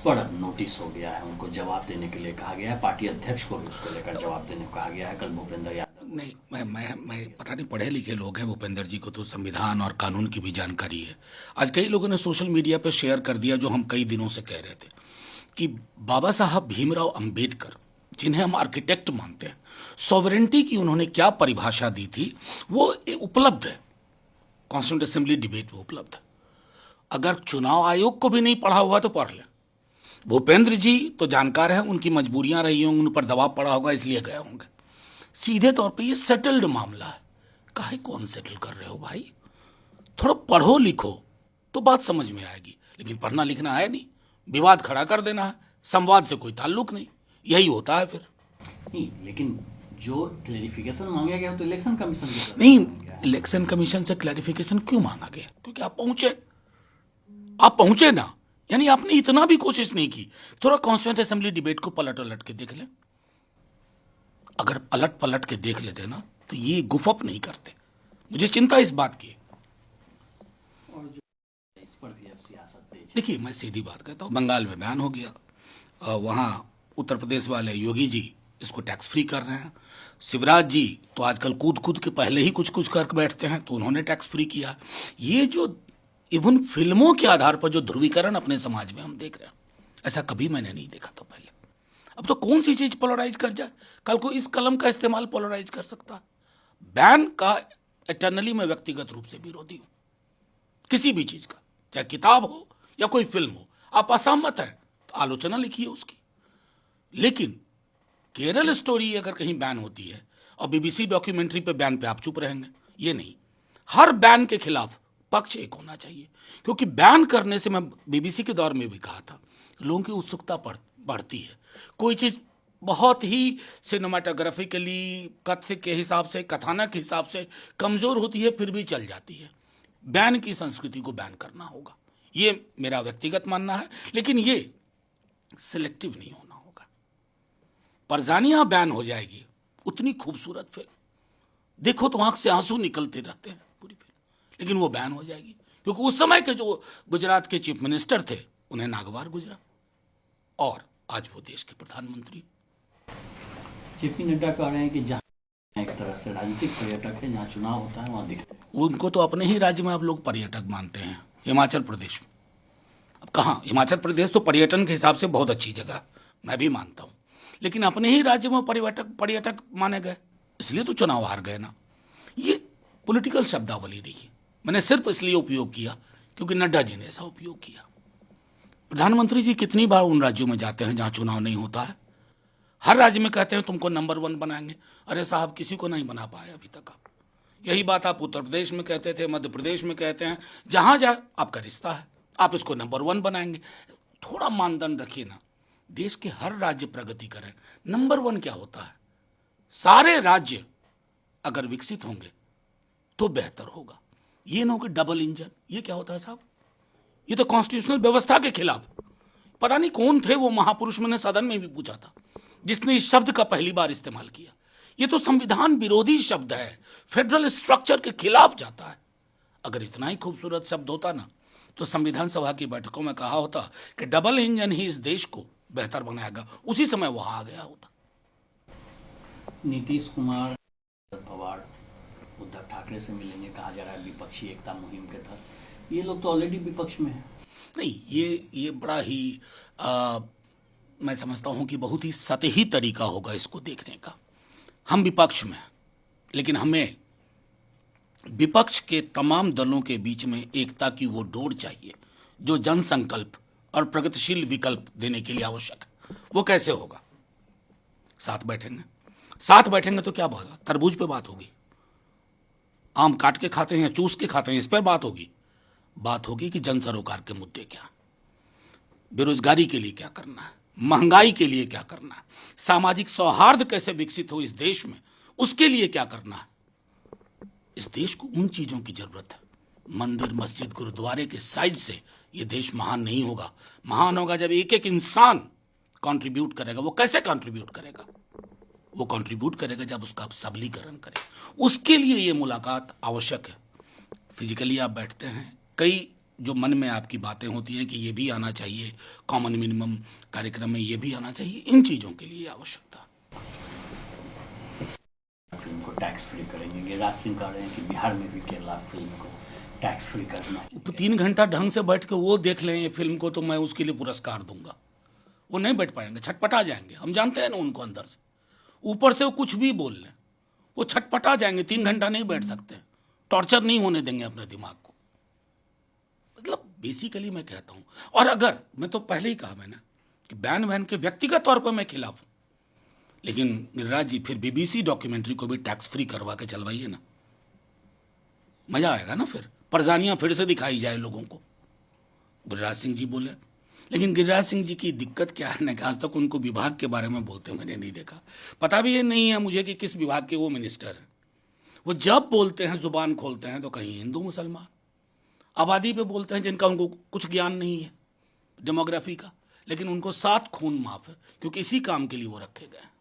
पर नोटिस हो गया है, उनको जवाब देने के लिए कहा गया है, पार्टी अध्यक्ष को भी उसको लेकर जवाब देने को कहा गया है। कल भूपेंद्र यादव नहीं, मैं पता नहीं, पढ़े लिखे लोग हैं भूपेंद्र जी को तो संविधान और कानून की भी जानकारी है। आज कई लोगों ने सोशल मीडिया पर शेयर कर दिया जो हम कई दिनों से कह रहे थे कि बाबा साहब भीमराव अंबेडकर, जिन्हें हम आर्किटेक्ट मानते हैं, सॉवरेंटी की उन्होंने क्या परिभाषा दी थी वो उपलब्ध है, कॉन्स्टिट्यूंट असेंबली डिबेट में उपलब्ध है। अगर चुनाव आयोग को भी नहीं पढ़ा हुआ तो पढ़ लें। भूपेंद्र जी तो जानकार हैं, उनकी मजबूरियां रही होंगी, उन पर दबाव पड़ा होगा इसलिए गए होंगे। सीधे तौर पे ये सेटल्ड मामला है, काहे कौन सेटल कर रहे हो भाई? थोड़ा पढ़ो लिखो तो बात समझ में आएगी, लेकिन पढ़ना लिखना है नहीं, विवाद खड़ा कर देना है, संवाद से कोई ताल्लुक नहीं, यही होता है फिर। नहीं, लेकिन जो क्लेरिफिकेशन मांगा गया तो इलेक्शन कमीशन की तरफ नहीं, से मांगा गया है। इलेक्शन कमीशन से क्लैरिफिकेशन क्यों मांगा गया? क्योंकि आप पहुंचे ना, यानी आपने इतना भी कोशिश नहीं की। थोड़ा कॉन्स्टिट्यूएंट असेंबली डिबेट को पलट उलट के देख लें। अगर पलट पलट के देख लेते ना तो ये गुफअप नहीं करते। मुझे चिंता इस बात की है। और जो इस पर भी अब सियासत तेज है। देखिए, मैं सीधी बात कहता हूँ, बंगाल में बैन हो गया, वहाँ उत्तर प्रदेश वाले योगी जी इसको टैक्स फ्री कर रहे हैं। शिवराज जी तो आजकल कूद कूद के पहले ही कुछ कुछ कर बैठते हैं, तो उन्होंने टैक्स फ्री किया। ये जो इवन फिल्मों के आधार पर जो ध्रुवीकरण अपने समाज में हम देख रहे हैं, ऐसा कभी मैंने नहीं देखा था पहले। अब तो कौन सी चीज पोलराइज कर जाए? कल को इस कलम का इस्तेमाल पोलराइज कर सकता है। बैन का एटर्नली मैं व्यक्तिगत रूप से विरोधी हूं, किसी भी चीज का, चाहे किताब हो या कोई फिल्म हो। आप असहमत हैं तो आलोचना लिखिए उसकी, लेकिन केरल स्टोरी अगर कहीं बैन होती है और बीबीसी डॉक्यूमेंट्री पे बैन पे आप चुप रहेंगे, ये नहीं। हर बैन के खिलाफ पक्ष एक होना चाहिए, क्योंकि बैन करने से, मैं बीबीसी के दौर में भी कहा था, लोगों की उत्सुकता बढ़ती है। कोई चीज बहुत ही सिनेमाटोग्राफिकली, कथ्य के हिसाब से, कथानक के हिसाब से कमजोर होती है, फिर भी चल जाती है। बैन की संस्कृति को बैन करना होगा, ये मेरा व्यक्तिगत मानना है, लेकिन ये सिलेक्टिव नहीं होना होगा। परजानिया बैन हो जाएगी, उतनी खूबसूरत फिल्म देखो तो आंख से आंसू निकलते रहते हैं पूरी फिल्म, लेकिन वो बैन हो जाएगी क्योंकि उस समय के जो गुजरात के चीफ मिनिस्टर थे उन्हें नागवार गुजरा, और आज वो देश के प्रधानमंत्री। जेपी नड्डा कह रहे हैं कि जहाँ एक तरह से राजनीतिक पर्यटक है, जहाँ चुनाव होता है वहाँ दिखते हैं। उनको तो अपने ही राज्य में आप लोग पर्यटक मानते हैं, हिमाचल प्रदेश में। अब कहाँ, हिमाचल प्रदेश तो पर्यटन के हिसाब से बहुत अच्छी जगह, मैं भी मानता हूँ, लेकिन अपने ही राज्य में पर्यटक माने गए, इसलिए तो चुनाव हार गए ना। ये पॉलिटिकल शब्दावली नहीं है, मैंने सिर्फ इसलिए उपयोग किया क्योंकि नड्डा जी ने ऐसा उपयोग किया। प्रधानमंत्री जी कितनी बार उन राज्यों में जाते हैं जहां चुनाव नहीं होता है, हर राज्य में कहते हैं तुमको नंबर 1 बनाएंगे। अरे साहब, किसी को नहीं बना पाए अभी तक आप। यही बात आप उत्तर प्रदेश में कहते थे, मध्य प्रदेश में कहते हैं, जहां जाए आपका रिश्ता है, आप इसको नंबर 1 बनाएंगे। थोड़ा मानदंड रखिए ना, देश के हर राज्य प्रगति करें। नंबर 1 क्या होता है? सारे राज्य अगर विकसित होंगे तो बेहतर होगा। ये ना हो कि डबल इंजन, ये क्या होता है साहब? ये तो कॉन्स्टिट्यूशनल व्यवस्था के खिलाफ। पता नहीं कौन थे वो महापुरुष, मैंने सदन में भी पूछा था, जिसने इस शब्द का पहली बार इस्तेमाल किया। ये तो संविधान विरोधी शब्द है, फेडरल स्ट्रक्चर के खिलाफ जाता है। अगर इतना ही खूबसूरत शब्द होता ना तो संविधान सभा की बैठकों में कहा होता कि डबल इंजन ही इस देश को बेहतर बनाएगा, उसी समय वहां आ गया होता। नीतीश कुमार, शरद पवार उद्धव ठाकरे से मिलेंगे, कहा जा रहा है विपक्षी एकता मुहिम के तहत। ये लोग तो ऑलरेडी विपक्ष में है। नहीं, ये बड़ा ही मैं समझता हूं कि बहुत ही सतही तरीका होगा इसको देखने का। हम विपक्ष में, लेकिन हमें विपक्ष के तमाम दलों के बीच में एकता की वो डोर चाहिए जो जन संकल्प और प्रगतिशील विकल्प देने के लिए आवश्यक है। वो कैसे होगा? साथ बैठेंगे तो क्या बात? तरबूज पे बात होगी, आम काट के खाते हैं, चूस के खाते हैं, इस पर बात होगी। बात होगी कि जन सरोकार के मुद्दे क्या, बेरोजगारी के लिए क्या करना है, महंगाई के लिए क्या करना है, सामाजिक सौहार्द कैसे विकसित हो इस देश में, उसके लिए क्या करना है। इस देश को उन चीजों की जरूरत है। मंदिर, मस्जिद, गुरुद्वारे के साइज से यह देश महान नहीं होगा। महान होगा जब एक एक इंसान कंट्रीब्यूट करेगा। वो कैसे कंट्रीब्यूट करेगा? वो कंट्रीब्यूट करेगा जब उसका सबलीकरण करे। उसके लिए ये मुलाकात आवश्यक है। फिजिकली आप बैठते हैं, कई जो मन में आपकी बातें होती हैं कि ये भी आना चाहिए, कॉमन मिनिमम कार्यक्रम में ये भी आना चाहिए, इन चीज़ों के लिए आवश्यकता। फिल्म को टैक्स फ्री करेंगे, गिरिराज सिंह कह रहे हैं कि बिहार में भी केरला फिल्म को टैक्स फ्री करना चाहिए। 3 घंटा ढंग से बैठ के वो देख लें ये फिल्म को, तो मैं उसके लिए पुरस्कार दूंगा। वो नहीं बैठ पाएंगे, छटपटा जाएंगे, हम जानते हैं ना उनको अंदर से, ऊपर से वो कुछ भी बोल लें, वो छटपटा जाएंगे, 3 घंटा नहीं बैठ सकते, टॉर्चर नहीं होने देंगे अपने दिमाग को। मतलब बेसिकली मैं कहता हूं, और अगर मैं तो पहले ही कहा मैंने कि बैन वैन के व्यक्तिगत तौर पर मैं खिलाफ हूं, लेकिन गिरिराज जी फिर बीबीसी डॉक्यूमेंट्री को भी टैक्स फ्री करवा के चलवाइए ना, मजा आएगा ना, फिर परजानियां फिर से दिखाई जाए लोगों को। गिरिराज सिंह जी बोले, लेकिन गिरिराज सिंह जी की दिक्कत क्या है ना कि आज तक उनको विभाग के बारे में बोलते मैंने नहीं देखा, पता भी ये नहीं है मुझे कि किस विभाग के वो मिनिस्टर हैं। वो जब बोलते हैं, जुबान खोलते हैं, तो कहीं हिंदू मुसलमान आबादी पे बोलते हैं जिनका उनको कुछ ज्ञान नहीं है डेमोग्राफी का, लेकिन उनको 7 खून माफ है क्योंकि इसी काम के लिए वो रखे गए हैं।